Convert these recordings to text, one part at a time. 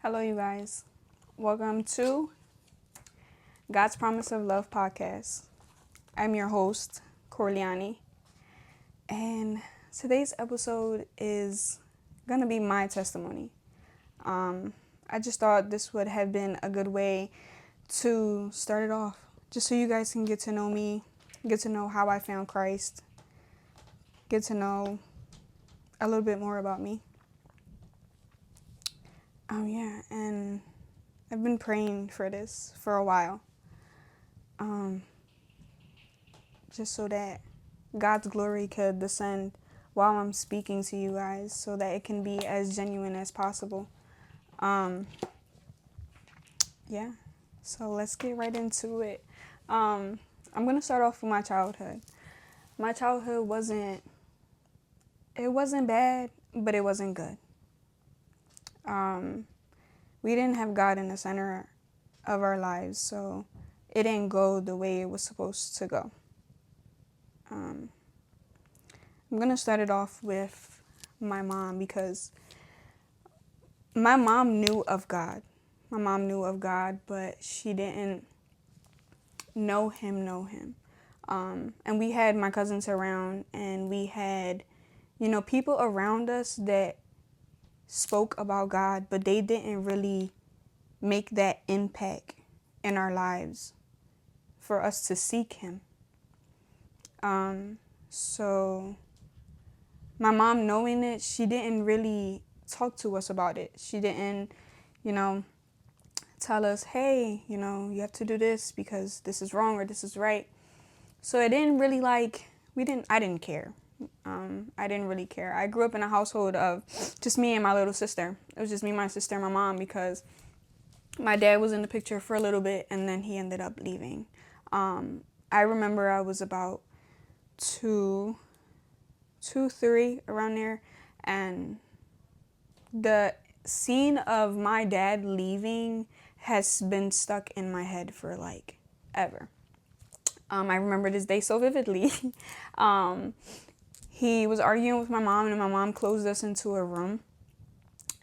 Hello, you guys. Welcome to God's Promise of Love podcast. I'm your host, Corleone, and today's episode is going to be my testimony. I just thought this would have been a good way to start it off, just so you guys can get to know me, get to know how I found Christ, get to know a little bit more about me. And I've been praying for this for a while. Just so that God's glory could descend while I'm speaking to you guys, so that it can be as genuine as possible. So let's get right into it. I'm gonna start off with my childhood. My childhood wasn't bad, but it wasn't good. We didn't have God in the center of our lives, so it didn't go the way it was supposed to go. I'm going to start it off with my mom, because my mom knew of God. My mom knew of God, but she didn't know him. And we had my cousins around, and we had, people around us that spoke about God, but they didn't really make that impact in our lives for us to seek him. So my mom, knowing it, she didn't really talk to us about it. She didn't, tell us, hey, you have to do this because this is wrong or this is right. So it didn't really I didn't care. I didn't really care. I grew up in a household of just me and my little sister. It was just me, my sister, and my mom, because my dad was in the picture for a little bit and then he ended up leaving. I remember I was about 2, 3, around there, and the scene of my dad leaving has been stuck in my head for ever. I remember this day so vividly. He was arguing with my mom, and my mom closed us into a room.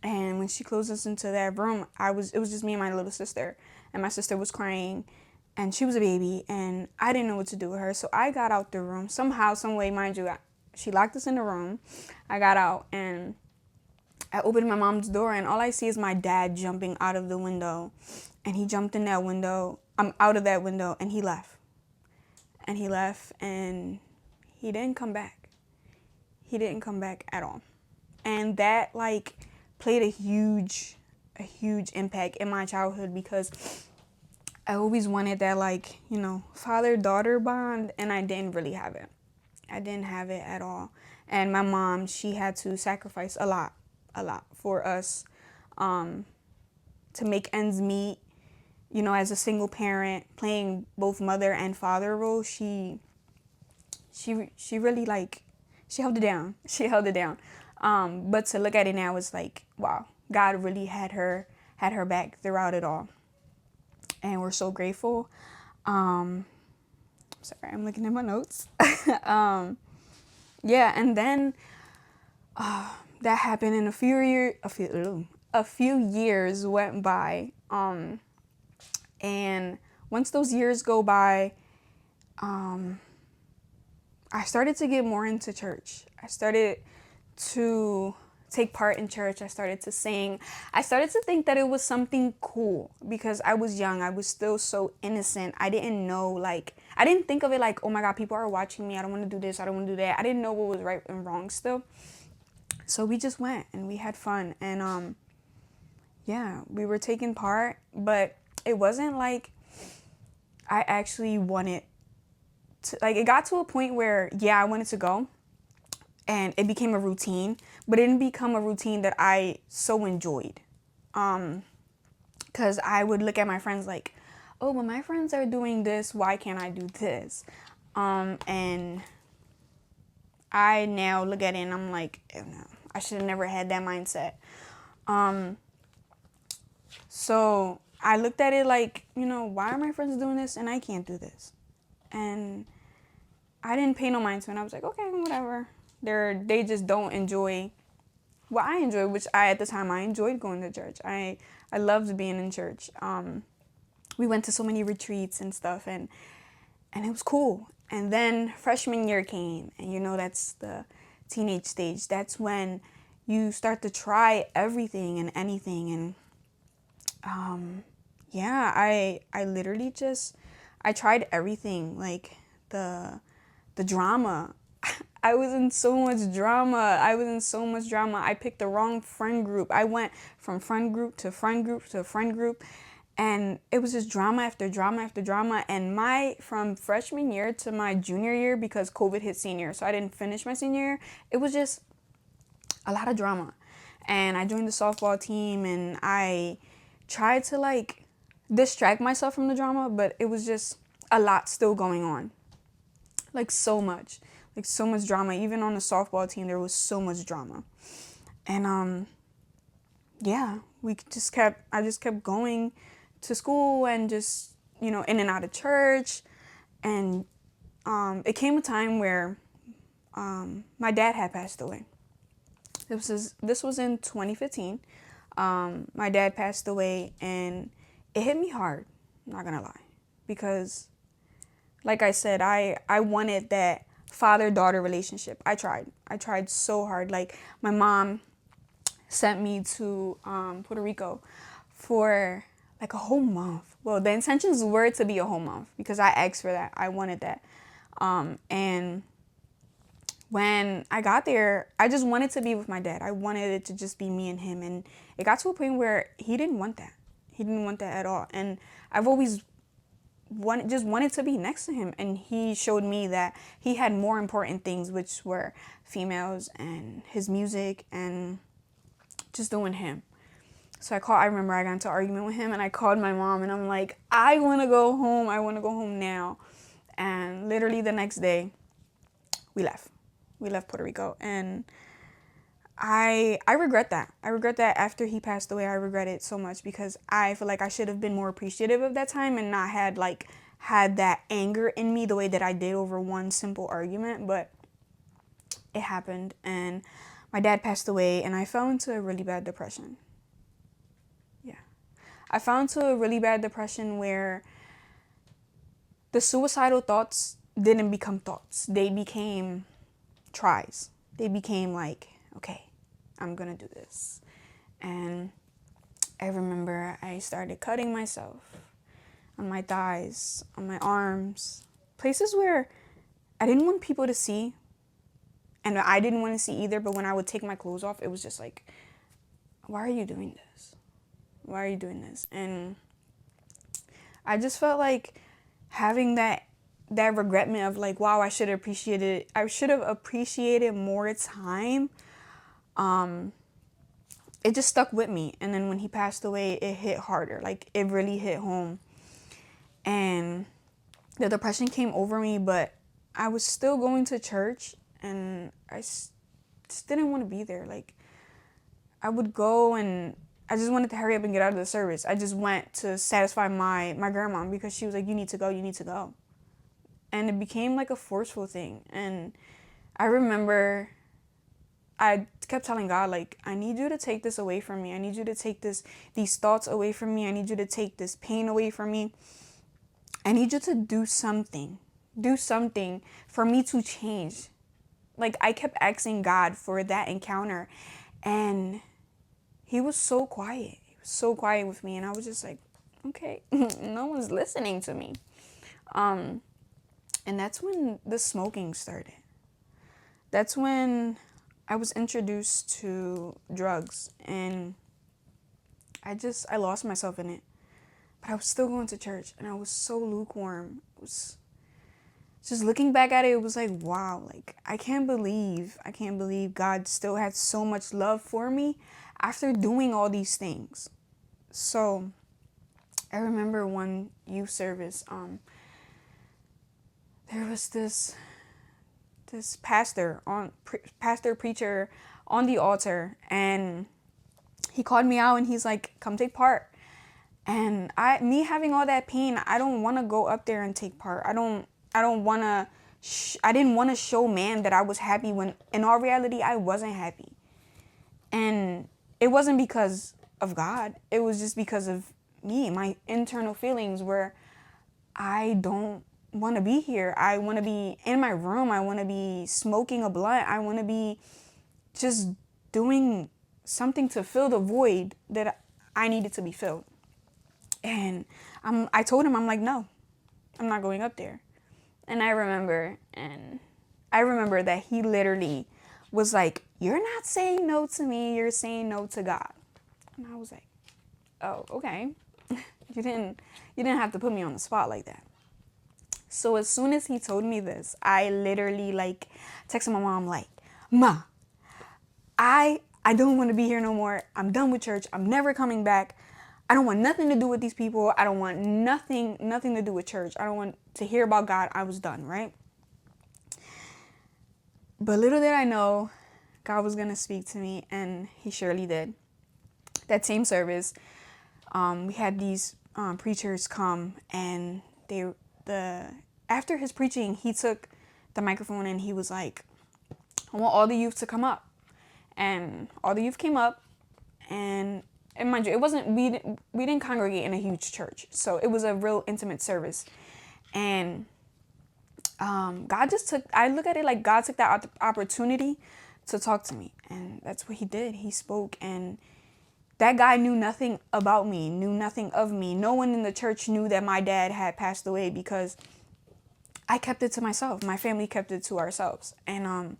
And when she closed us into that room, it was just me and my little sister, and my sister was crying, and she was a baby, and I didn't know what to do with her. So I got out the room somehow, some way, mind you. She locked us in the room. I got out, and I opened my mom's door, and all I see is my dad jumping out of the window. And he jumped in that window. I'm out of that window, and he left. And he left, and he didn't come back. He didn't come back at all. And that played a huge impact in my childhood, because I always wanted that father-daughter bond, and I didn't really have it. I didn't have it at all. And my mom, she had to sacrifice a lot for us to make ends meet. As a single parent, playing both mother and father roles, she really she held it down. She held it down. But to look at it now, it's wow, God really had her back throughout it all, and we're so grateful. Sorry, I'm looking at my notes. And then that happened, and a few years went by. And once those years go by, I started to get more into church. I started to take part in church. I started to sing. I started to think that it was something cool, because I was young. I was still so innocent. I didn't know, I didn't think of it oh my God, people are watching me. I don't want to do this. I don't want to do that. I didn't know what was right and wrong still. So we just went and we had fun. And we were taking part, but it wasn't I actually wanted to, it got to a point where, I wanted to go, and it became a routine, but it didn't become a routine that I so enjoyed. Because I would look at my friends oh, but my friends are doing this, why can't I do this? And I now look at it and I'm oh, no, I should have never had that mindset. So I looked at it why are my friends doing this and I can't do this? And I didn't pay no mind to it. And I was okay, whatever. They just don't enjoy what I enjoyed, which I at the time I enjoyed going to church. I loved being in church. We went to so many retreats and stuff, and it was cool. And then freshman year came, and that's the teenage stage. That's when you start to try everything and anything. And yeah, I literally just I tried everything, like the drama. I was in so much drama. I picked the wrong friend group. I went from friend group to friend group to friend group, and it was just drama after drama after drama. And from freshman year to my junior year, because COVID hit senior, so I didn't finish my senior year, it was just a lot of drama. And I joined the softball team, and I tried to like distract myself from the drama, but it was just a lot still going on. Like so much drama. Even on the softball team, there was so much drama. And yeah, I just kept going to school and just, in and out of church. And it came a time where my dad had passed away. This was in 2015. My dad passed away, and it hit me hard, I'm not gonna lie, because like I said, I wanted that father-daughter relationship. I tried so hard. Like, my mom sent me to Puerto Rico for like a whole month. Well, the intentions were to be a whole month because I asked for that. I wanted that. And when I got there, I just wanted to be with my dad. I wanted it to just be me and him. And it got to a point where he didn't want that. He didn't want that at all. And I've always wanted to be next to him. And he showed me that he had more important things, which were females and his music and just doing him. So I remember I got into an argument with him, and I called my mom, and I'm like, I want to go home. I want to go home now. And literally the next day, we left. We left Puerto Rico, and I regret that. I regret that after he passed away. I regret it so much because I feel like I should have been more appreciative of that time and not had that anger in me the way that I did over one simple argument. But it happened, and my dad passed away, and I fell into a really bad depression. Yeah. I fell into a really bad depression where the suicidal thoughts didn't become thoughts. They became tries. They became like, okay, I'm gonna do this. And I remember I started cutting myself on my thighs, on my arms, places where I didn't want people to see, and I didn't want to see either. But when I would take my clothes off, it was just like, why are you doing this? Why are you doing this? And I just felt like having that regretment of like, wow, I should have appreciated more time. It just stuck with me. And then when he passed away, it hit harder. Like, it really hit home. And the depression came over me, but I was still going to church, and I just didn't want to be there. Like, I would go, and I just wanted to hurry up and get out of the service. I just went to satisfy my grandma because she was like, you need to go, you need to go. And it became like a forceful thing. And I remember I kept telling God, like, I need you to take this away from me. I need you to take these thoughts away from me. I need you to take this pain away from me. I need you to do something for me to change. Like, I kept asking God for that encounter, and he was so quiet. He was so quiet with me, and I was just like, okay, no one's listening to me. And that's when the smoking started. That's when I was introduced to drugs, and I lost myself in it. But I was still going to church, and I was so lukewarm. It was just looking back at it, it was like, wow, like, I can't believe God still had so much love for me after doing all these things. So I remember one youth service, there was this pastor preacher on the altar, and he called me out, and he's like, come take part. And me having all that pain, I don't want to go up there and take part. I didn't want to show man that I was happy when in all reality I wasn't happy. And it wasn't because of God. It was just because of me, my internal feelings where I don't want to be here. I want to be in my room. I want to be smoking a blunt. I want to be just doing something to fill the void that I needed to be filled. And I told him, I'm like, no, I'm not going up there. And I remember that he literally was like, you're not saying no to me, you're saying no to God. And I was like, oh, okay. You didn't have to put me on the spot like that. So as soon as he told me this, I literally like texted my mom like, Ma, I don't want to be here no more. I'm done with church. I'm never coming back. I don't want nothing to do with these people. I don't want nothing to do with church. I don't want to hear about God. I was done, right? But little did I know God was going to speak to me, and he surely did. That same service, we had these preachers come, and after his preaching, he took the microphone and he was like, I want all the youth to come up. And all the youth came up, and mind you, it wasn't, we didn't congregate in a huge church, so it was a real intimate service. And I look at it like God took that opportunity to talk to me, and that's what he did. He spoke, and that guy knew nothing about me, knew nothing of me. No one in the church knew that my dad had passed away because I kept it to myself. My family kept it to ourselves. And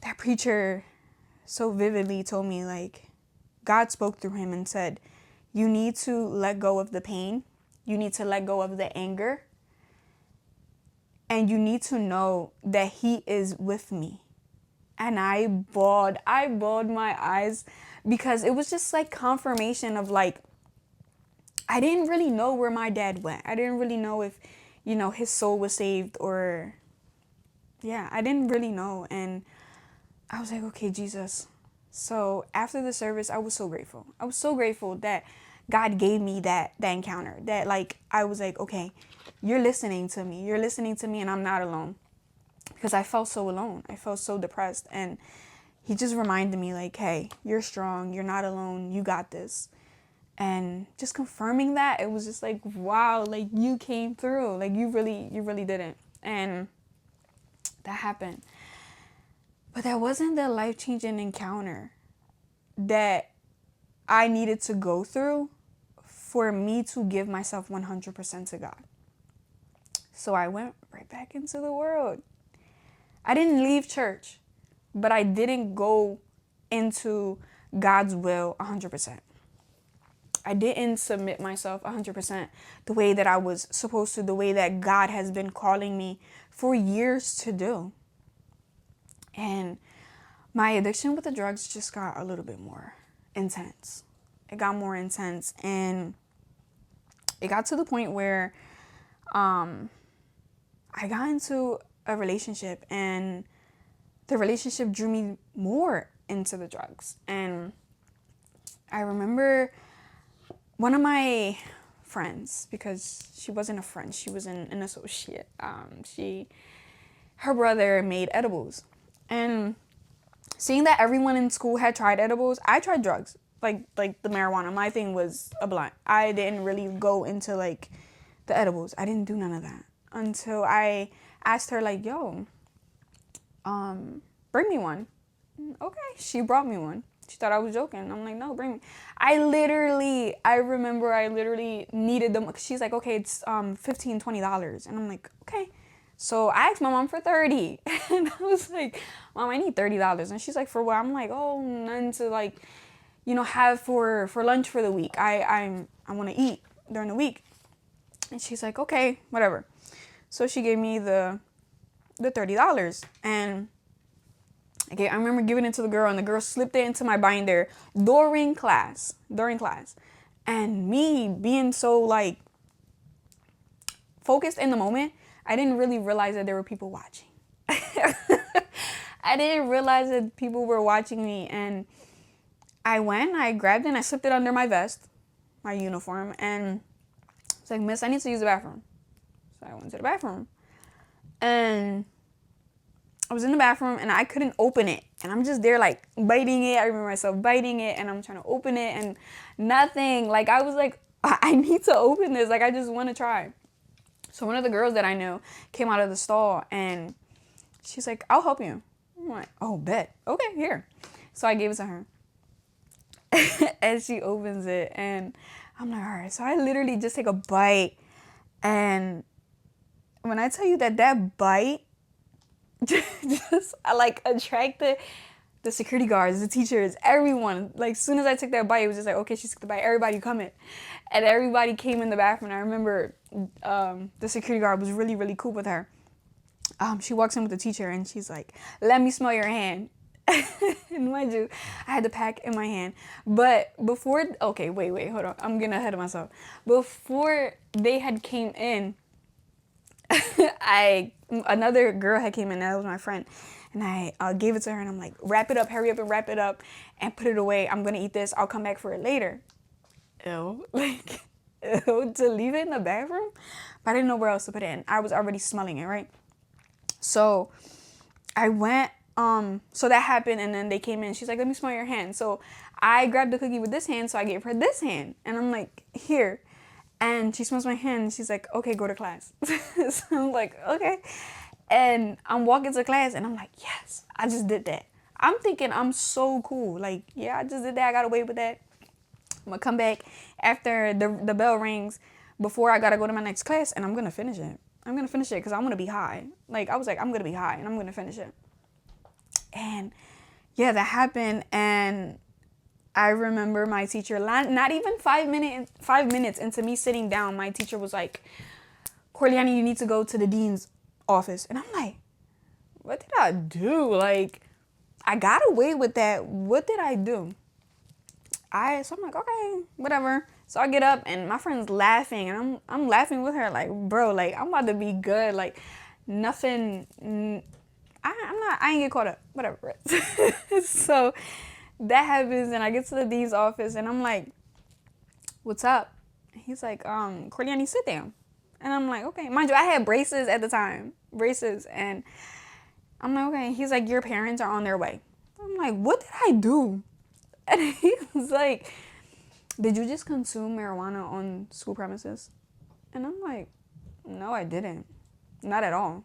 that preacher so vividly told me, like, God spoke through him and said, you need to let go of the pain. You need to let go of the anger. And you need to know that he is with me. And I bawled my eyes, because it was just like confirmation of like, I didn't really know where my dad went. I didn't really know if, his soul was saved, or I didn't really know. And I was like, okay, Jesus. So after the service, I was so grateful. I was so grateful that God gave me that encounter, that like, I was like, okay, you're listening to me, and I'm not alone, because I felt so alone. I felt so depressed. And he just reminded me like, hey, you're strong. You're not alone. You got this. And just confirming that, it was just like, wow, like you came through. Like you really didn't. And that happened. But that wasn't the life-changing encounter that I needed to go through for me to give myself 100% to God. So I went right back into the world. I didn't leave church, but I didn't go into God's will 100%. I didn't submit myself 100% the way that I was supposed to, the way that God has been calling me for years to do. And my addiction with the drugs just got a little bit more intense. It got more intense, and it got to the point where I got into a relationship, and the relationship drew me more into the drugs. And I remember one of my friends, because she wasn't a friend, she was an associate. Her brother made edibles, and seeing that everyone in school had tried edibles, I tried drugs, like the marijuana. My thing was a blunt. I didn't really go into like the edibles. I didn't do none of that until I asked her like, yo, bring me one. Okay, she brought me one. She thought I was joking. I'm like, no, bring me. I remember I literally needed them. She's like, okay, it's $15-$20. And I'm like, okay. So I asked my mom for 30. And I was like, Mom, I need $30. And she's like, for what? I'm like, oh, none to like, have for lunch for the week. I want to eat during the week. And she's like, okay, whatever. So she gave me the $30. And okay, I remember giving it to the girl, and the girl slipped it into my binder during class. And me being so like focused in the moment, I didn't really realize that there were people watching. I didn't realize that people were watching me. And I grabbed it and I slipped it under my vest, my uniform, and I was like, Miss, I need to use the bathroom. So I went to the bathroom, and I was in the bathroom and I couldn't open it. And I'm just there like biting it. I remember myself biting it and I'm trying to open it and nothing. Like I was like, I need to open this. Like I just want to try. So one of the girls that I knew came out of the stall and she's like, I'll help you. I'm like, oh, bet. Okay, here. So I gave it to her. And she opens it and I'm like, all right. So I literally just take a bite. And when I tell you that that bite just like attracted the security guards, the teachers, everyone. Like as soon as I took that bite, it was just like, okay, she took the bite. Everybody coming. And everybody came in the bathroom. And I remember the security guard was really, really cool with her. She walks in with the teacher and she's like, let me smell your hand. And mind you, I had the pack in my hand. But before, okay, wait, hold on. I'm getting ahead of myself. Before they had came in, another girl had came in, that was my friend. And I gave it to her and I'm like, wrap it up, hurry up and wrap it up and put it away. I'm going to eat this. I'll come back for it later. Ew. Like, ew, to leave it in the bathroom? But I didn't know where else to put it in. I was already smelling it, right? So I went, so that happened and then they came in. She's like, let me smell your hand. So I grabbed the cookie with this hand, so I gave her this hand. And I'm like, here. And she smells my hand and she's like, okay, go to class. So I'm like, okay. And I'm walking to class and I'm like, yes, I just did that. I'm thinking I'm so cool. Like, yeah, I just did that. I got away with that. I'm gonna come back after the bell rings before I gotta go to my next class and I'm gonna finish it. I'm gonna finish it because I want to be high. Like, I was like, I'm gonna be high and I'm gonna finish it. And yeah, that happened. And I remember my teacher, not even 5 minutes into me sitting down, my teacher was like, Corleone, you need to go to the dean's office. And I'm like, what did I do? Like, I got away with that. What did I do? So I'm like, okay, whatever. So I get up and my friend's laughing and I'm laughing with her like, bro, like I'm about to be good. Like nothing, I ain't get caught up, whatever. So that happens and I get to the dean's office and I'm like, what's up? He's like, Corleone, sit down. And I'm like, okay. Mind you, I had braces at the time, and I'm like, okay. He's like, your parents are on their way. I'm like, what did I do? And he was like, did you just consume marijuana on school premises? And I'm like, no, I didn't. Not at all.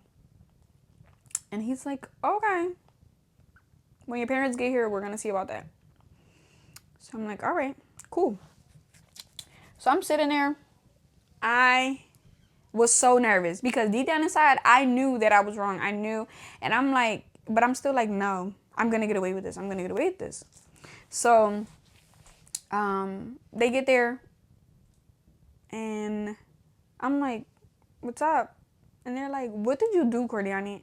And he's like, okay. When your parents get here, we're going to see about that. So I'm like, all right, cool. So I'm sitting there. I was so nervous because deep down inside, I knew that I was wrong. I knew. And I'm like, but I'm still like, no, I'm going to get away with this. I'm going to get away with this. So they get there and I'm like, what's up? And they're like, what did you do, Corleone?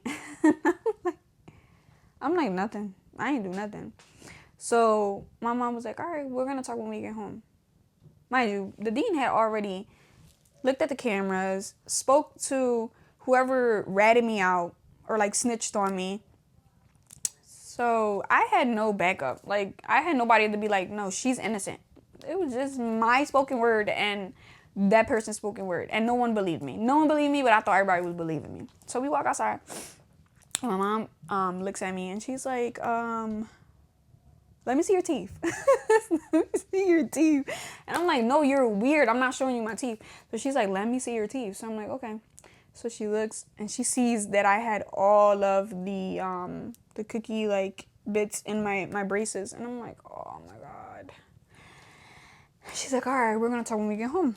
I'm like, nothing. I ain't do nothing. So my mom was like, all right, we're going to talk when we get home. Mind you, the dean had already looked at the cameras, spoke to whoever ratted me out or like snitched on me. So I had no backup. Like, I had nobody to be like, no, she's innocent. It was just my spoken word and that person's spoken word. And no one believed me. No one believed me, but I thought everybody was believing me. So we walk outside. My mom looks at me and she's like, let me see your teeth. Let me see your teeth. And I'm like, no, you're weird. I'm not showing you my teeth. So she's like, let me see your teeth. So I'm like, okay. So she looks and she sees that I had all of the cookie like bits in my braces. And I'm like, oh my God. She's like, all right, we're going to talk when we get home.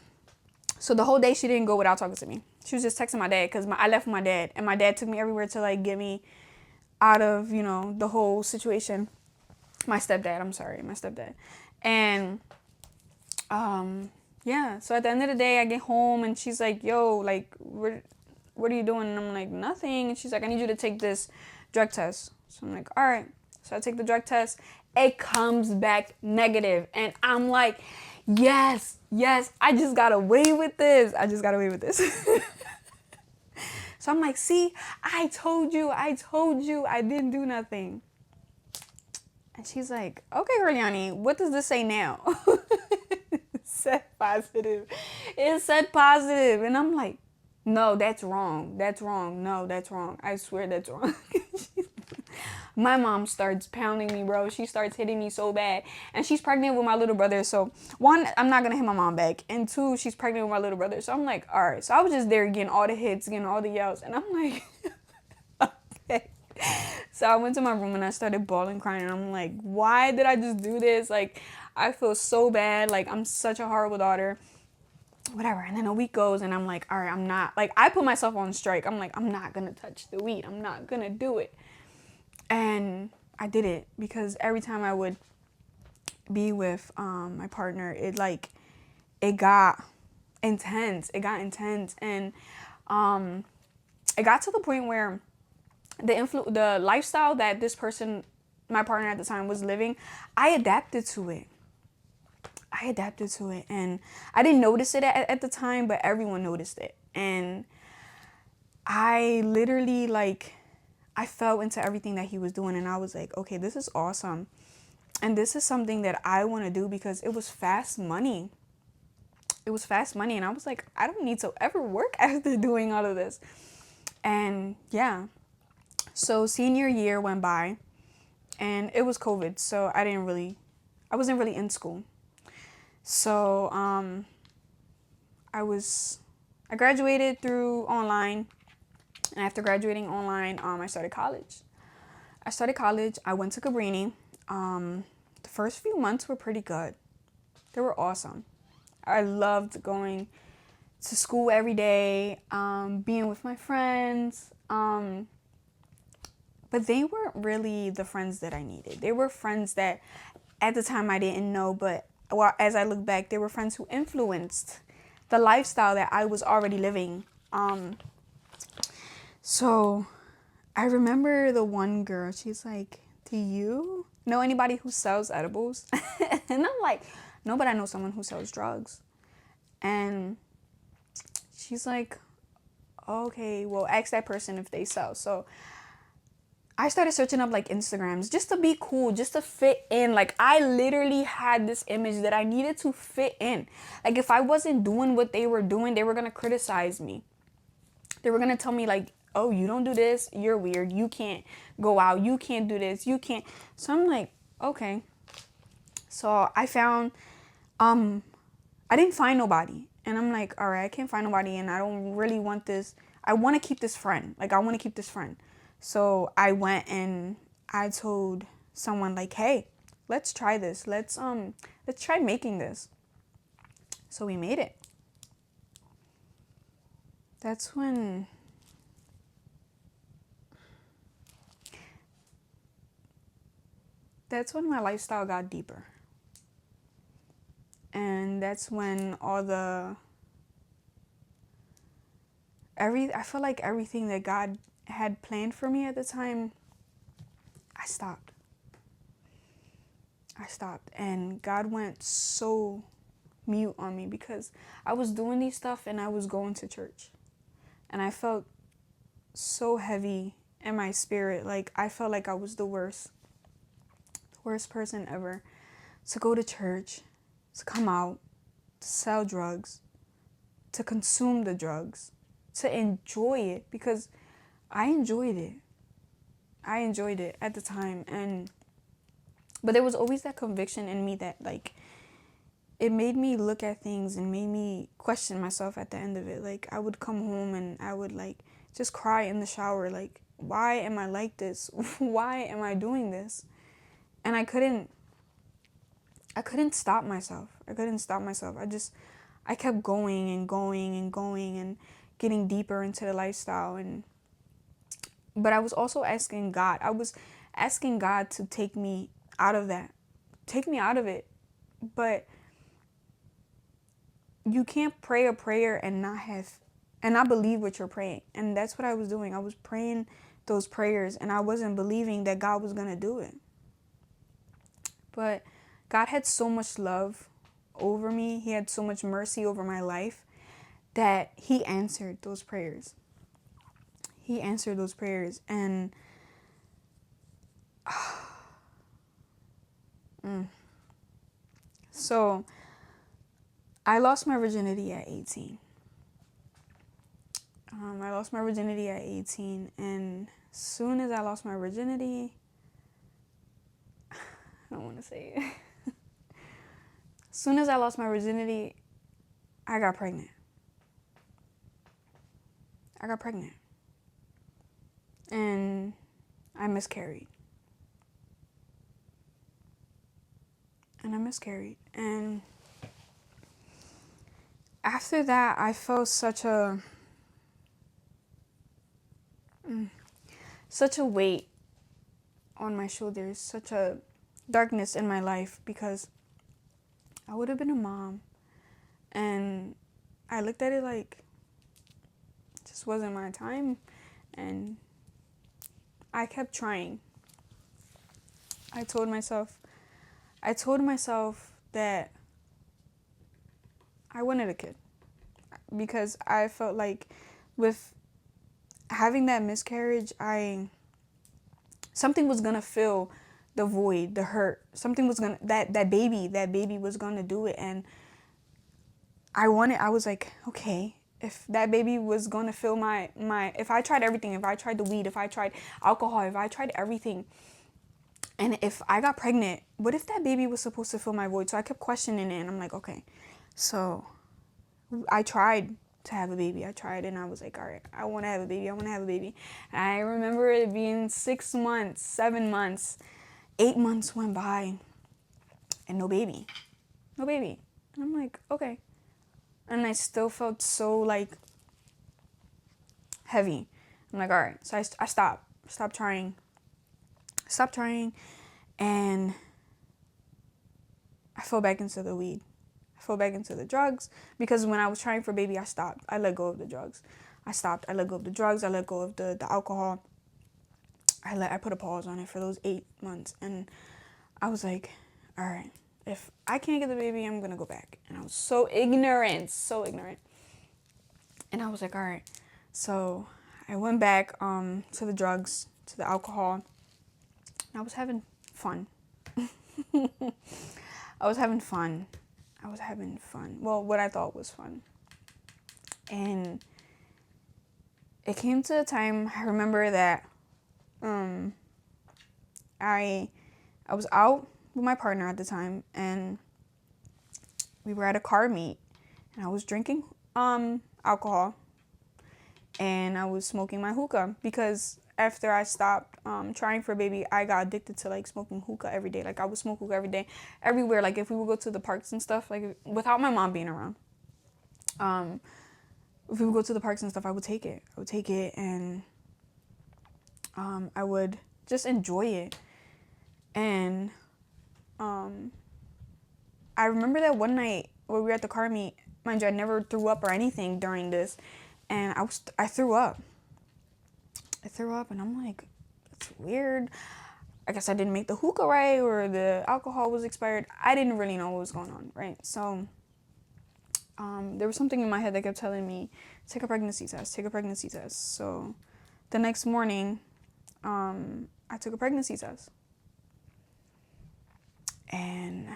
So the whole day she didn't go without talking to me. She was just texting my dad because I left with my dad. And my dad took me everywhere to like get me out of, the whole situation. My stepdad. And yeah, so at the end of the day, I get home and she's like, yo, like, what are you doing? And I'm like, nothing. And she's like, I need you to take this drug test. So I'm like, all right. So I take the drug test. It comes back negative. And I'm like, yes, I just got away with this. So I'm like, see, I told you, I didn't do nothing. And she's like, okay, Corleone, what does this say now? It said positive. And I'm like, no, that's wrong. No, that's wrong. I swear that's wrong. My mom starts pounding me, bro. She starts hitting me so bad. And she's pregnant with my little brother. So, one, I'm not going to hit my mom back. And two, she's pregnant with my little brother. So, I'm like, all right. So, I was just there getting all the hits, getting all the yells. And I'm like, okay. So, I went to my room and I started bawling, crying. And I'm like, why did I just do this? Like, I feel so bad. Like, I'm such a horrible daughter. Whatever. And then a week goes and I'm like, all right, I'm not. Like, I put myself on strike. I'm like, I'm not going to touch the weed. I'm not going to do it. And I did it because every time I would be with my partner, it got intense. It got intense, and it got to the point where the lifestyle that this person, my partner at the time, was living, I adapted to it. And I didn't notice it at the time, but everyone noticed it. And I literally, like, I fell into everything that he was doing, and I was like, okay, this is awesome. And this is something that I want to do because it was fast money. It was fast money. And I was like, I don't need to ever work after doing all of this. And yeah. So senior year went by and it was COVID. So I wasn't really in school. So I graduated through online. And after graduating online, I started college. I went to Cabrini. The first few months were pretty good. They were awesome. I loved going to school every day, being with my friends. But they weren't really the friends that I needed. They were friends that at the time I didn't know, but as I look back, they were friends who influenced the lifestyle that I was already living. So I remember the one girl, she's like, do you know anybody who sells edibles? And I'm like, no, but I know someone who sells drugs. And she's like, okay, well, ask that person if they sell. So I started searching up like Instagrams just to be cool, just to fit in. Like, I literally had this image that I needed to fit in. Like, if I wasn't doing what they were doing, they were going to criticize me. They were going to tell me like, oh, you don't do this, you're weird, you can't go out, you can't do this, you can't. So I'm like, okay. So I found, I didn't find nobody. And I'm like, all right, I can't find nobody and I don't really want this. I want to keep this friend. Like, I want to keep this friend. So I went and I told someone like, hey, let's try this. Let's try making this. So we made it. That's when my lifestyle got deeper. And that's when I feel like everything that God had planned for me at the time, I stopped. And God went so mute on me because I was doing these stuff and I was going to church. And I felt so heavy in my spirit. Like, I felt like I was the worst person ever to go to church, to come out, to sell drugs, to consume the drugs, to enjoy it, because I enjoyed it. At the time. But there was always that conviction in me that, like, it made me look at things and made me question myself at the end of it. Like, I would come home and I would, like, just cry in the shower. Like, why am I like this? Why am I doing this? And I couldn't stop myself. I kept going and going and going and getting deeper into the lifestyle. But I was also asking God. I was asking God to take me out of that. Take me out of it. But you can't pray a prayer and not believe what you're praying. And that's what I was doing. I was praying those prayers and I wasn't believing that God was going to do it. But God had so much love over me. He had so much mercy over my life that he answered those prayers. And so I lost my virginity at 18. And soon as I lost my virginity, I don't want to say it. As soon as I lost my virginity, I got pregnant. And I miscarried. And after that, I felt such a weight on my shoulders, such a darkness in my life, because I would have been a mom, and I looked at it like it just wasn't my time, and I kept trying. I told myself that I wanted a kid, because I felt like with having that miscarriage, something was gonna fill the void, the hurt. Something was gonna that baby was gonna do it, and I was like, okay, if that baby was gonna fill my if I tried everything, if I tried the weed, if I tried alcohol, if I tried everything, and if I got pregnant, what if that baby was supposed to fill my void? So I kept questioning it, and I'm like, okay, so I tried to have a baby. I tried, and I was like, all right, I want to have a baby. And I remember it being 6 months, 7 months, 8 months went by, and no baby. And I'm like, okay. And I still felt so like heavy. I'm like, all right. So I stopped trying, and I fell back into the weed. I fell back into the drugs, because when I was trying for baby, I stopped. I let go of the drugs. I let go of the drugs. I let go of the alcohol. I put a pause on it for those 8 months, and I was like, all right, if I can't get the baby, I'm gonna go back. And I was so ignorant. And I was like, all right. So I went back to the drugs, to the alcohol. I was having fun. I was having fun. Well, what I thought was fun. And it came to a time, I remember that I was out with my partner at the time, and we were at a car meet, and I was drinking alcohol, and I was smoking my hookah, because after I stopped trying for a baby, I got addicted to like smoking hookah every day. Like I would smoke hookah every day, everywhere. Like if we would go to the parks and stuff, like without my mom being around, if we would go to the parks and stuff, I would take it, and I would just enjoy it. And I remember that one night when we were at the car meet, mind you, I never threw up or anything during this, and I threw up. And I'm like, that's weird. I guess I didn't make the hookah right, or the alcohol was expired. I didn't really know what was going on, right? So there was something in my head that kept telling me, take a pregnancy test. So the next morning, I took a pregnancy test. And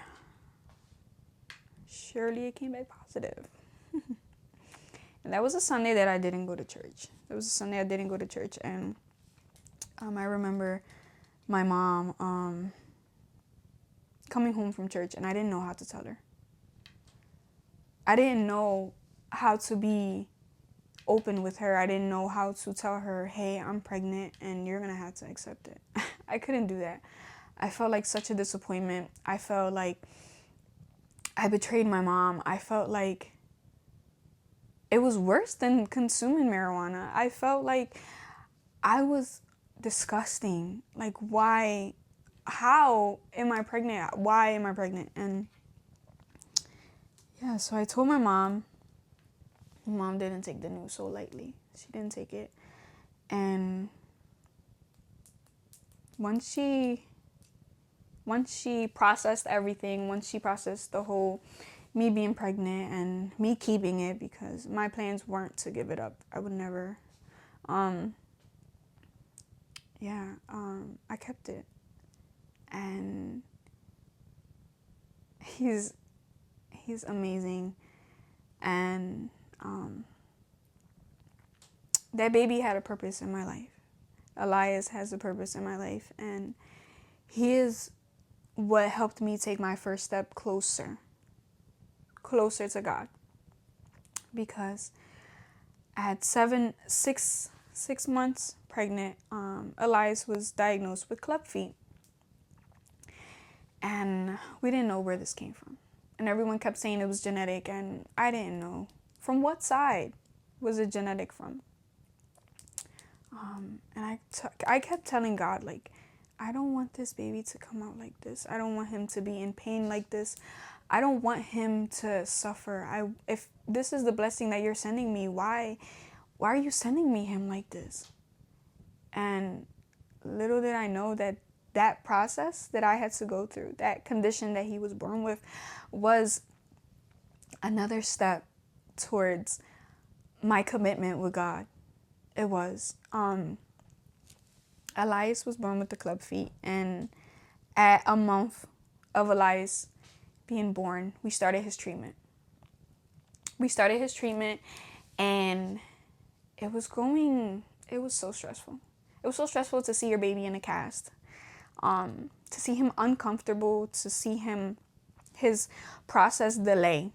surely it came back positive. And that was a Sunday that I didn't go to church. And I remember my mom coming home from church, and I didn't know how to tell her. I didn't know how to be open with her. I didn't know how to tell her, hey, I'm pregnant and you're going to have to accept it. I couldn't do that. I felt like such a disappointment. I felt like I betrayed my mom. I felt like it was worse than consuming marijuana. I felt like I was disgusting. Like, why? How am I pregnant? Why am I pregnant? And yeah, so I told my mom. My mom didn't take the news so lightly. She didn't take it. And once she processed everything, once she processed the whole me being pregnant and me keeping it, because my plans weren't to give it up. I would never. I kept it. And he's amazing. And that baby had a purpose in my life. Elias has a purpose in my life, and he is what helped me take my first step closer to God. Because at 6 months pregnant, Elias was diagnosed with club feet. And we didn't know where this came from. And everyone kept saying it was genetic, and I didn't know. From what side was it genetic from? And I kept telling God, like, I don't want this baby to come out like this. I don't want him to be in pain like this. I don't want him to suffer. If this is the blessing that you're sending me, why are you sending me him like this? And little did I know that process that I had to go through, that condition that he was born with, was another step towards my commitment with God. It was. Elias was born with the club feet, and at a month of Elias being born, we started his treatment. And it was so stressful. It was so stressful to see your baby in a cast. To see him uncomfortable, to see his process delay,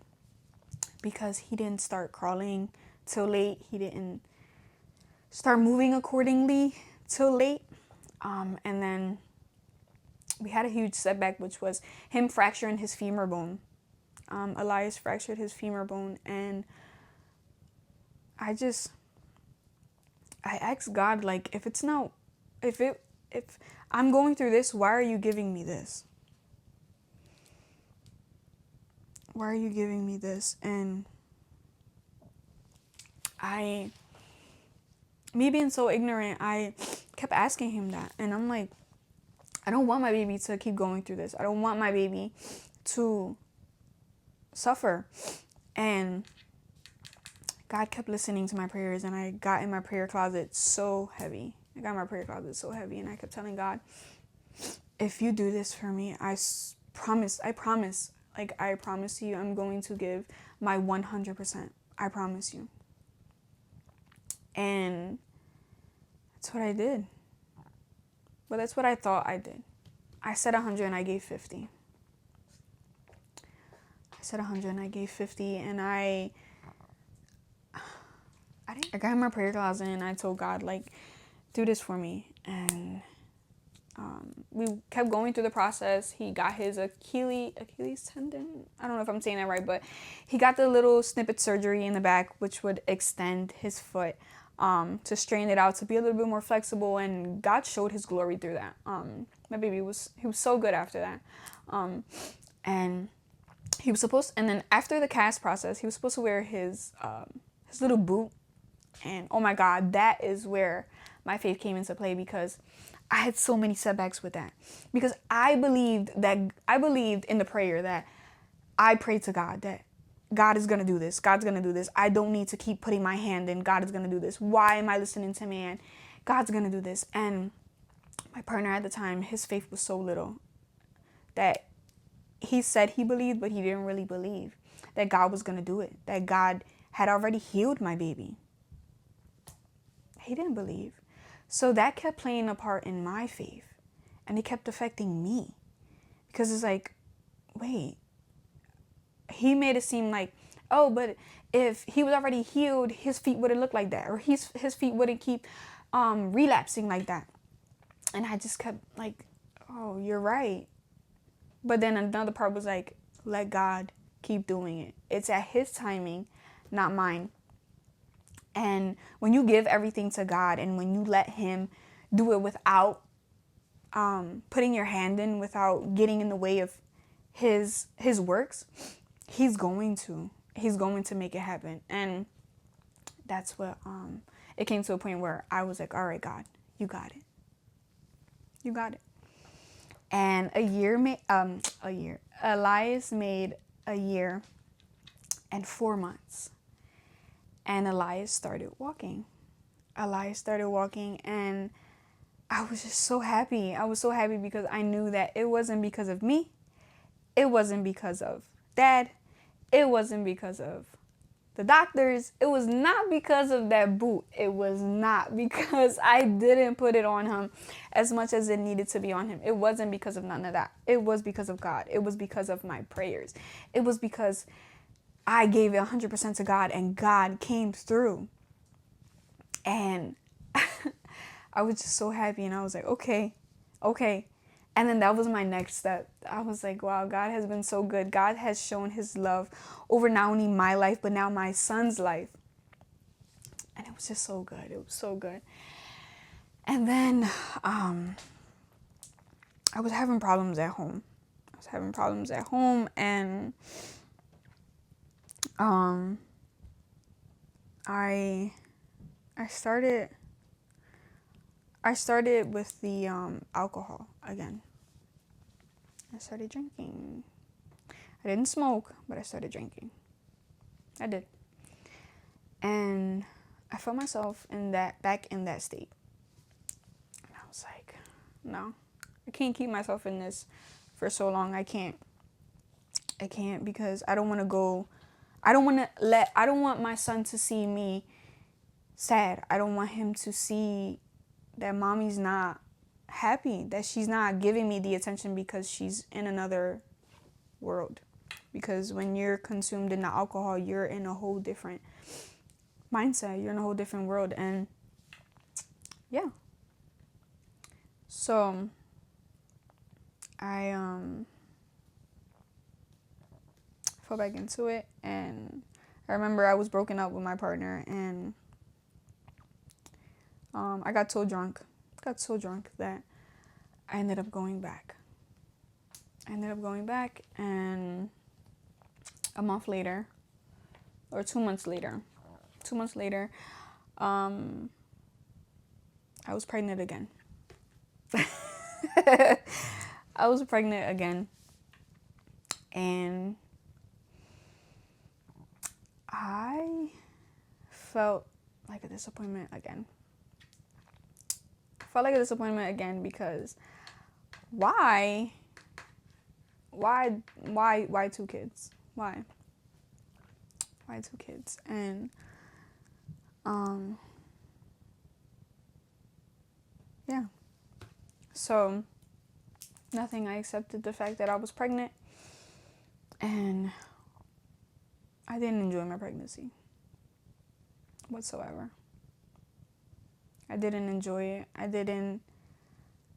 because he didn't start crawling till late. He didn't start moving accordingly till late. And then we had a huge setback, which was him fracturing his femur bone. Elias fractured his femur bone, and I asked God, like, if I'm going through this, why are you giving me this? Why are you giving me this? And me being so ignorant, I kept asking him that. And I'm like, I don't want my baby to keep going through this. I don't want my baby to suffer. And God kept listening to my prayers, and I got in my prayer closet so heavy. And I kept telling God, if you do this for me, I promise you, I'm going to give my 100%. I promise you. And that's what I did. Well, that's what I thought I did. I said 100 and I gave 50. And I got in my prayer closet and I told God, like, do this for me. And we kept going through the process. He got his Achilles tendon. I don't know if I'm saying that right, but he got the little snippet surgery in the back, which would extend his foot, to strain it out, to be a little bit more flexible. And God showed his glory through that. My baby was so good after that. And he was and then after the cast process, he was supposed to wear his little boot. And oh my God, that is where my faith came into play, because I had so many setbacks with that. Because I believed in the prayer that I prayed to God, that God is going to do this. God's going to do this. I don't need to keep putting my hand in. God is going to do this. Why am I listening to man? God's going to do this. And my partner at the time, his faith was so little that he said he believed, but he didn't really believe that God was going to do it, that God had already healed my baby. He didn't believe. So that kept playing a part in my faith, and it kept affecting me, because it's like, wait, he made it seem like, oh, but if he was already healed, his feet wouldn't look like that, or his feet wouldn't keep relapsing like that. And I just kept like, oh, you're right. But then another part was like, let God keep doing it. It's at his timing, not mine. And when you give everything to God, and when you let him do it without putting your hand in, without getting in the way of his works, he's going to make it happen. And that's what it came to a point where I was like, all right, God, you got it. And Elias made a year and 4 months. And Elias started walking. And I was just so happy. I was so happy because I knew that it wasn't because of me. It wasn't because of Dad. It wasn't because of the doctors, it was not because of that boot. It was not because I didn't put it on him as much as it needed to be on him. It wasn't because of none of that. It was because of God. It was because of my prayers. It was because I gave it 100% to God, and God came through. And I was just so happy, and I was like, okay. And then that was my next step. I was like, wow, God has been so good. God has shown his love over not only my life, but now my son's life. And it was just so good. It was so good. And then I was having problems at home. And I started with the alcohol again. I started drinking. I didn't smoke, but I started drinking. I did. And I felt myself back in that state. And I was like, no, I can't keep myself in this for so long. I can't because I don't want my son to see me sad. I don't want him to see that mommy's not happy, that she's not giving me the attention because she's in another world. Because when you're consumed in the alcohol, you're in a whole different mindset. You're in a whole different world. And yeah. So I fell back into it, and I remember I was broken up with my partner, and I got so drunk that I ended up going back. And a month later, or 2 months later, I was pregnant again. I was pregnant again, and I felt like a disappointment again. Because why 2 kids? Why 2 kids? And yeah. So nothing. I accepted the fact that I was pregnant, and I didn't enjoy my pregnancy whatsoever. I didn't enjoy it. I didn't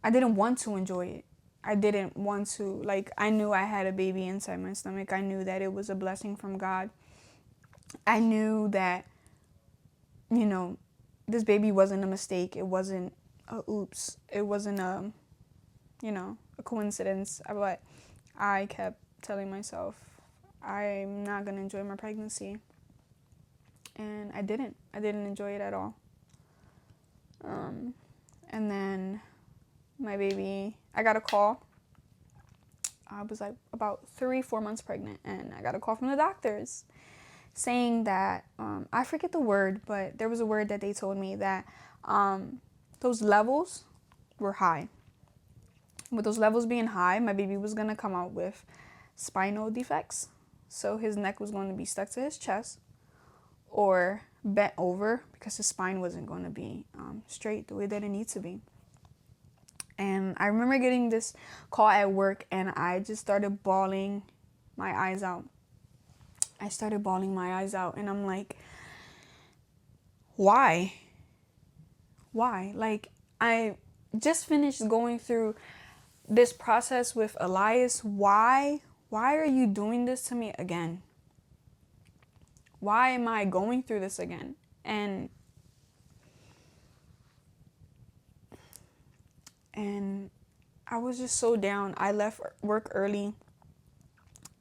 want to enjoy it. I didn't want to, I knew I had a baby inside my stomach. I knew that it was a blessing from God. I knew that, this baby wasn't a mistake. It wasn't a oops. It wasn't a coincidence. But I kept telling myself, I'm not going to enjoy my pregnancy. And I didn't enjoy it at all. And then my baby, I got a call. I was about 3-4 months pregnant, and I got a call from the doctors saying that, I forget the word, but there was a word that they told me that those levels were high. With those levels being high, my baby was going to come out with spinal defects. So his neck was going to be stuck to his chest or bent over because his spine wasn't going to be straight the way that it needs to be. And I remember getting this call at work, and I just started bawling my eyes out. And I'm like, why? I just finished going through this process with Elias. Why are you doing this to me again? Why am I going through this again? And I was just so down. I left work early,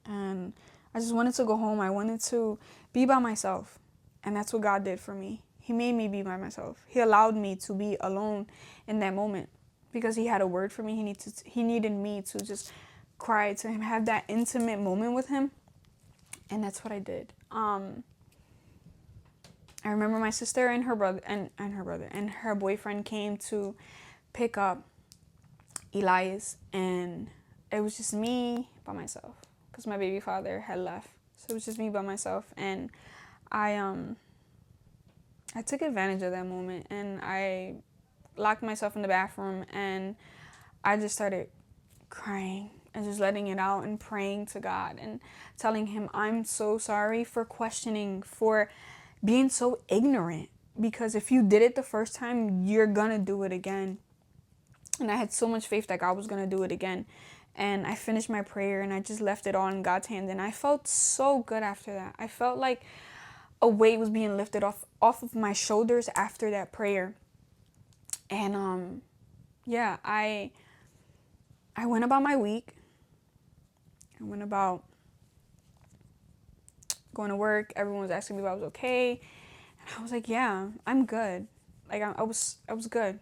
and I just wanted to go home. I wanted to be by myself, and that's what God did for me. He made me be by myself. He allowed me to be alone in that moment because he had a word for me. He needed me to just cry to him, have that intimate moment with him, and that's what I did. I remember my sister and her brother and her boyfriend came to pick up Elias, and it was just me by myself because my baby father had left. So it was just me by myself, and I took advantage of that moment, and I locked myself in the bathroom, and I just started crying and just letting it out and praying to God and telling him I'm so sorry for questioning, for being so ignorant, because if you did it the first time, you're gonna do it again. And I had so much faith that God was gonna do it again. And I finished my prayer and I just left it all in God's hand, and I felt so good after that. I felt like a weight was being lifted off of my shoulders after that prayer. And yeah, I went about my week. I went about going to work. Everyone was asking me if I was okay, and I was like, yeah, I'm good. Like I was good.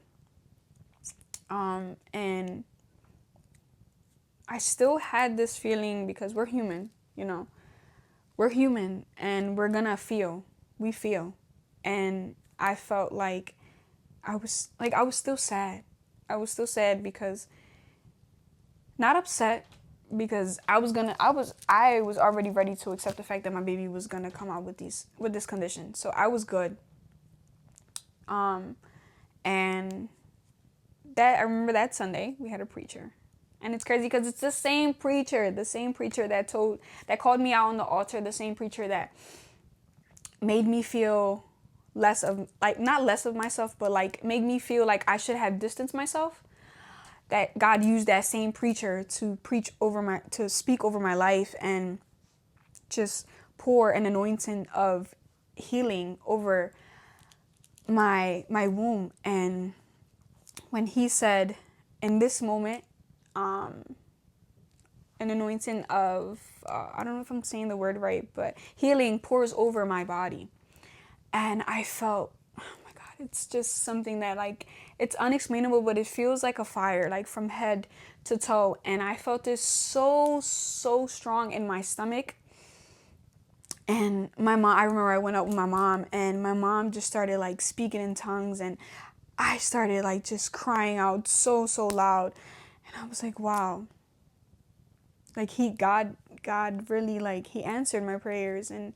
And I still had this feeling, because we're human, you know. We're human and we're gonna feel. We feel. And I felt like I was still sad. I was still sad, because not upset, because I was already ready to accept the fact that my baby was gonna come out with this condition. So I was good. And that, I remember that Sunday we had a preacher. And it's crazy because it's the same preacher that called me out on the altar, the same preacher that made me feel less of, like, not less of myself, but like made me feel like I should have distanced myself. That God used that same preacher to speak over my life and just pour an anointing of healing over my womb. And when he said, in this moment, an anointing of, I don't know if I'm saying the word right, but healing pours over my body. And I felt, oh my God, it's just something that, like, it's unexplainable, but it feels like a fire, like from head to toe. And I felt this so strong in my stomach. And my mom, I remember I went up with my mom, and my mom just started like speaking in tongues, and I started like just crying out so loud. And I was like, wow. Like God really, like, he answered my prayers, and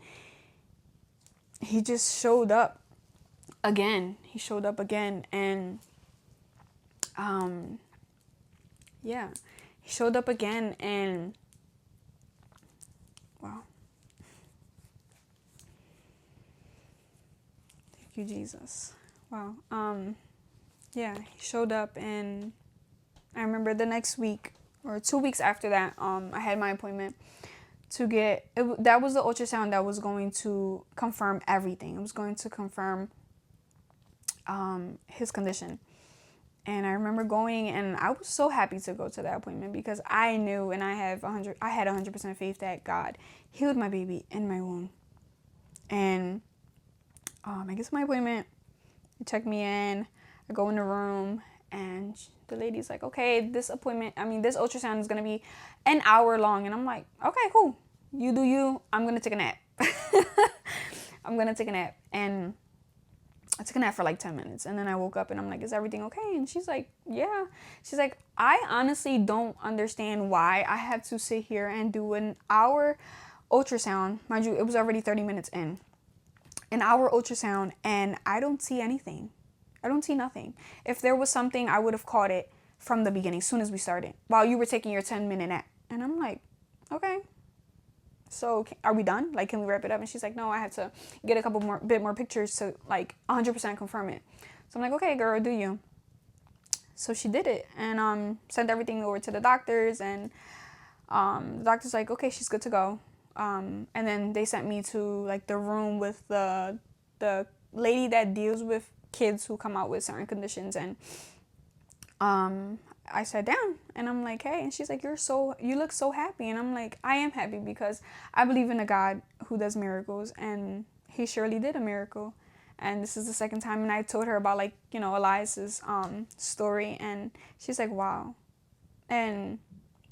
he just showed up again. He showed up again, and yeah, he showed up again, and wow. Thank you, Jesus. Wow. Yeah, he showed up, and I remember the next week or 2 weeks after that, I had my appointment to get it. That was the ultrasound that was going to confirm everything. It was going to confirm his condition. And I remember going, and I was so happy to go to that appointment, because I knew, and I had 100% faith that God healed my baby in my womb. And I get to my appointment, they check me in, I go in the room, and the lady's like, okay, this ultrasound is gonna be an hour long. And I'm like, okay, cool, you do you, I'm gonna take a nap. And I took a nap for like 10 minutes, and then I woke up and I'm like, is everything okay? And she's like, yeah. She's like, I honestly don't understand why I had to sit here and do an hour ultrasound. Mind you, it was already 30 minutes in. An hour ultrasound, and I don't see anything. I don't see nothing. If there was something, I would have caught it from the beginning, as soon as we started, while you were taking your 10-minute nap. And I'm like, okay. So are we done? Like, can we wrap it up? And she's like, no, I have to get a bit more pictures to like 100% confirm it. So I'm like, okay, girl, do you? So she did it, and sent everything over to the doctors, and the doctor's like, okay, she's good to go. And then they sent me to like the room with the lady that deals with kids who come out with certain conditions. And I sat down, and I'm like, hey, and she's like, you look so happy. And I'm like, I am happy, because I believe in a God who does miracles, and he surely did a miracle. And this is the second time, and I told her about, like, you know, Elias's story, and she's like, wow. And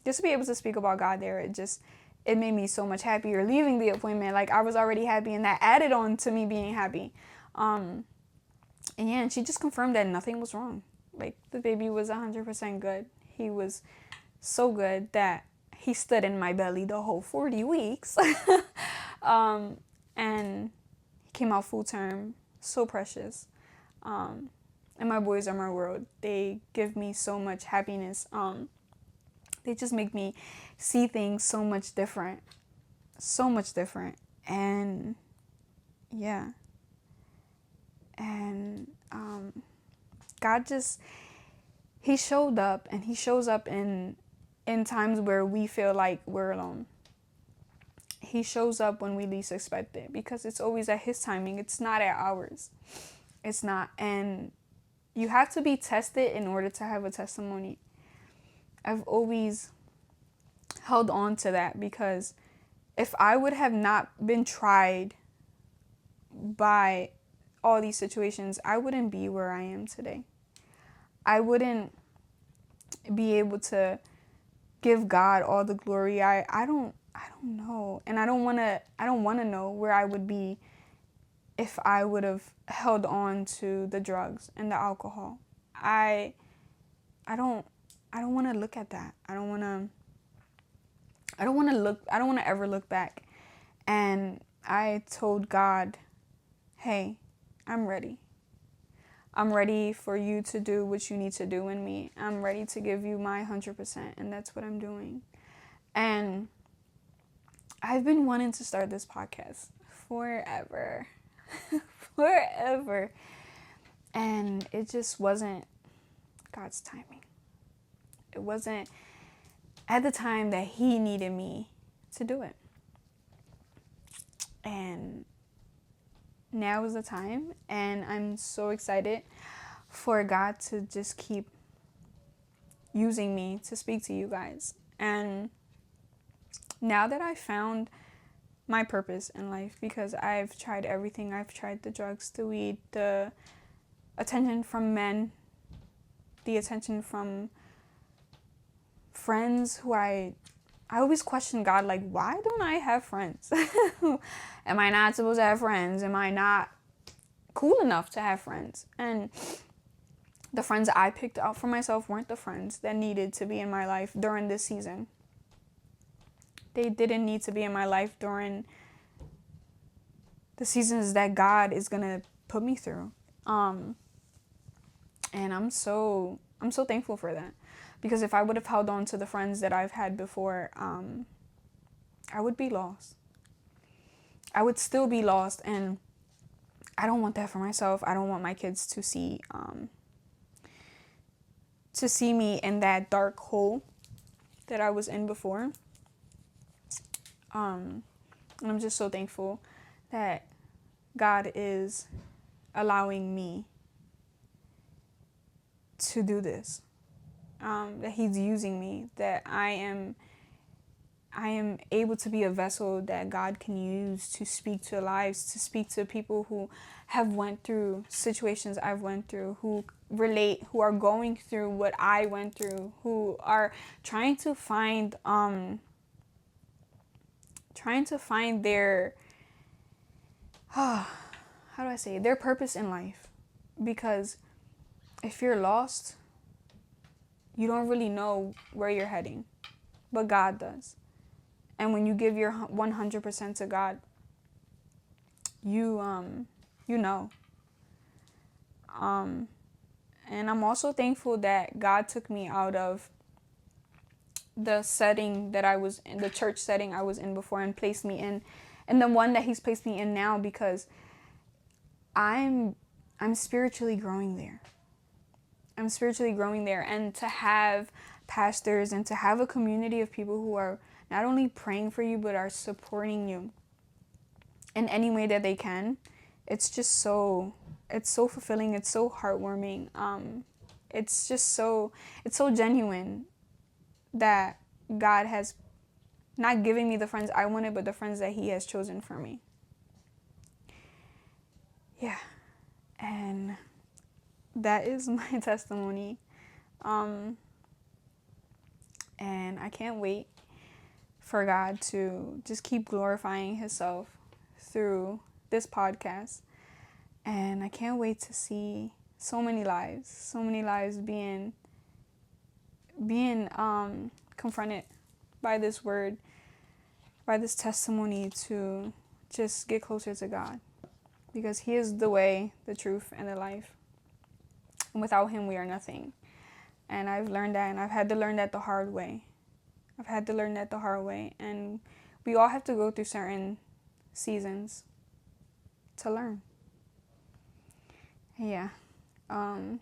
just to be able to speak about God there, it made me so much happier leaving the appointment. Like, I was already happy, and that added on to me being happy. And yeah, and she just confirmed that nothing was wrong. Like, the baby was 100% good. He was so good that he stood in my belly the whole 40 weeks. And came out full term. So precious. And my boys are my world. They give me so much happiness. They just make me see things so much different. So much different. And yeah. And God just, he showed up, and he shows up in times where we feel like we're alone. He shows up when we least expect it, because it's always at his timing. It's not at ours. It's not. And you have to be tested in order to have a testimony. I've always held on to that, because if I would have not been tried by all these situations, I wouldn't be where I am today. I wouldn't be able to give God all the glory. I don't know. And I don't want to know where I would be if I would have held on to the drugs and the alcohol. I don't want to look at that. I don't want to ever look back. And I told God, "Hey, I'm ready. I'm ready for you to do what you need to do in me. I'm ready to give you my 100%." And that's what I'm doing. And I've been wanting to start this podcast forever. Forever. And it just wasn't God's timing. It wasn't at the time that he needed me to do it. And now is the time, and I'm so excited for God to just keep using me to speak to you guys. And now that I found my purpose in life, because I've tried everything. I've tried the drugs, the weed, the attention from men, the attention from friends who I always question God, like, why don't I have friends? Am I not supposed to have friends? Am I not cool enough to have friends? And the friends I picked out for myself weren't the friends that needed to be in my life during this season. They didn't need to be in my life during the seasons that God is gonna put me through. And I'm so thankful for that. Because if I would have held on to the friends that I've had before, I would be lost. I would still be lost, and I don't want that for myself. I don't want my kids to see me in that dark hole that I was in before. And I'm just so thankful that God is allowing me to do this. That he's using me, that I am able to be a vessel that God can use to speak to lives, to speak to people who have went through situations I've went through, who relate, who are going through what I went through, who are trying to find their how do I say it? Their purpose in life. Because if you're lost, you don't really know where you're heading, but God does. And when you give your 100% to God, you know. And I'm also thankful that God took me out of the setting that I was in, the church setting I was in before, and placed me in the one that he's placed me in now, because I'm spiritually growing there. I'm spiritually growing there, and to have pastors and to have a community of people who are not only praying for you, but are supporting you in any way that they can. It's just so fulfilling. It's so heartwarming. It's so genuine that God has not given me the friends I wanted, but the friends that he has chosen for me. Yeah. And that is my testimony. And I can't wait for God to just keep glorifying himself through this podcast. And I can't wait to see so many lives being confronted by this word, by this testimony, to just get closer to God. because He is the way, the truth, and the life. And without Him, we are nothing. And I've learned that, and I've had to learn that the hard way. And we all have to go through certain seasons to learn. Yeah. I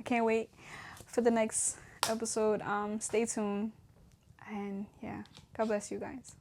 can't wait for the next episode. Stay tuned. And yeah, God bless you guys.